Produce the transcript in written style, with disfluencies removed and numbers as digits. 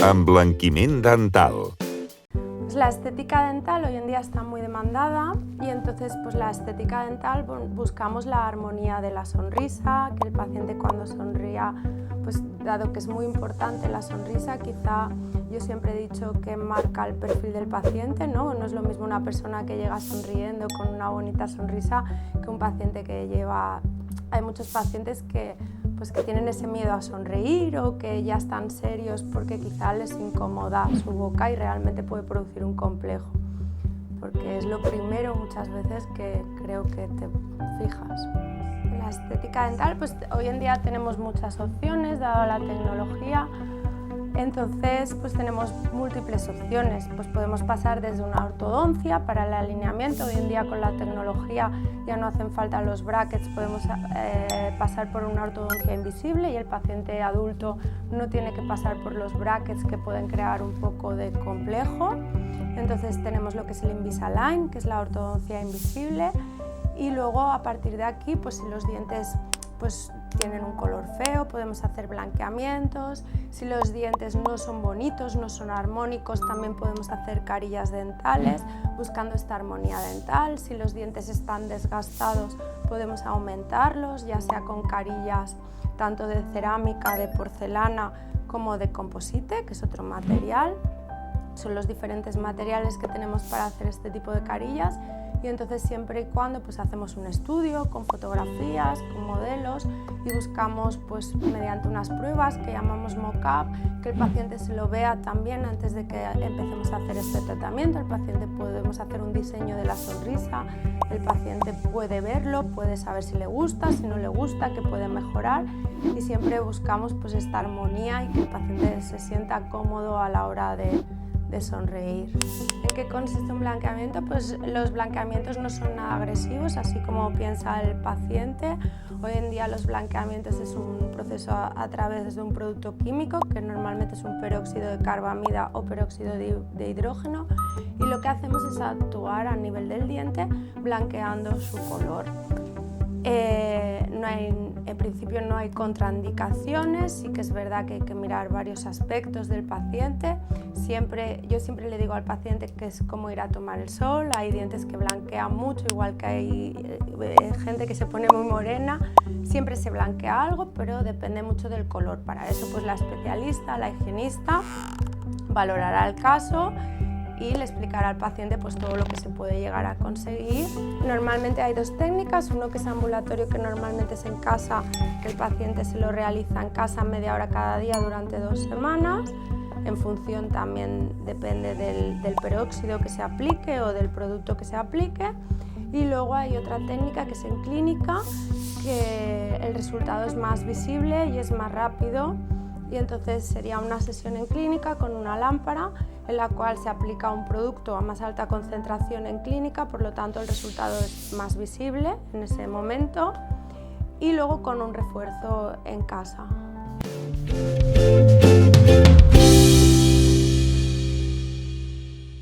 Emblanquiment dental. Pues la estética dental hoy en día está muy demandada y entonces pues la estética dental buscamos la armonía de la sonrisa, que el paciente cuando sonría, pues dado que es muy importante la sonrisa, quizá yo siempre he dicho que marca el perfil del paciente, ¿no? No es lo mismo una persona que llega sonriendo con una bonita sonrisa que un paciente que lleva... Hay muchos pacientes que tienen ese miedo a sonreír o que ya están serios porque quizá les incomoda su boca y realmente puede producir un complejo, porque es lo primero muchas veces que creo que te fijas. La estética dental, pues hoy en día tenemos muchas opciones dado la tecnología. Entonces pues tenemos múltiples opciones, pues podemos pasar desde una ortodoncia para el alineamiento. Hoy en día con la tecnología ya no hacen falta los brackets, podemos pasar por una ortodoncia invisible y el paciente adulto no tiene que pasar por los brackets que pueden crear un poco de complejo. Entonces tenemos lo que es el Invisalign, que es la ortodoncia invisible, y luego a partir de aquí, pues si los dientes pues tienen un color feo, podemos hacer blanqueamientos. Si los dientes no son bonitos, no son armónicos, también podemos hacer carillas dentales buscando esta armonía dental. Si los dientes están desgastados, podemos aumentarlos, ya sea con carillas tanto de cerámica, de porcelana como de composite, que es otro material. Son los diferentes materiales que tenemos para hacer este tipo de carillas. Y entonces siempre y cuando pues hacemos un estudio con fotografías, con modelos y buscamos pues mediante unas pruebas que llamamos mock-up, que el paciente se lo vea también antes de que empecemos a hacer este tratamiento. El paciente podemos hacer un diseño de la sonrisa, el paciente puede verlo, puede saber si le gusta, si no le gusta, qué puede mejorar, y siempre buscamos pues esta armonía y que el paciente se sienta cómodo a la hora de sonreír. ¿En qué consiste un blanqueamiento? Pues los blanqueamientos no son nada agresivos, así como piensa el paciente. Hoy en día los blanqueamientos es un proceso a través de un producto químico, que normalmente es un peróxido de carbamida o peróxido de hidrógeno, y lo que hacemos es actuar a nivel del diente blanqueando su color. En principio no hay contraindicaciones, sí que es verdad que hay que mirar varios aspectos del paciente. Yo siempre le digo al paciente que es como ir a tomar el sol, hay dientes que blanquean mucho, igual que hay gente que se pone muy morena, siempre se blanquea algo, pero depende mucho del color. Para eso pues la especialista, la higienista, valorará el caso y le explicará al paciente pues todo lo que se puede llegar a conseguir. Normalmente hay dos técnicas, uno que es ambulatorio, que normalmente es en casa, que el paciente se lo realiza en casa media hora cada día durante 2 semanas, en función también depende del peróxido que se aplique o del producto que se aplique. Y luego hay otra técnica que es en clínica, que el resultado es más visible y es más rápido, y entonces sería una sesión en clínica con una lámpara en la cual se aplica un producto a más alta concentración en clínica, por lo tanto el resultado es más visible en ese momento, y luego con un refuerzo en casa.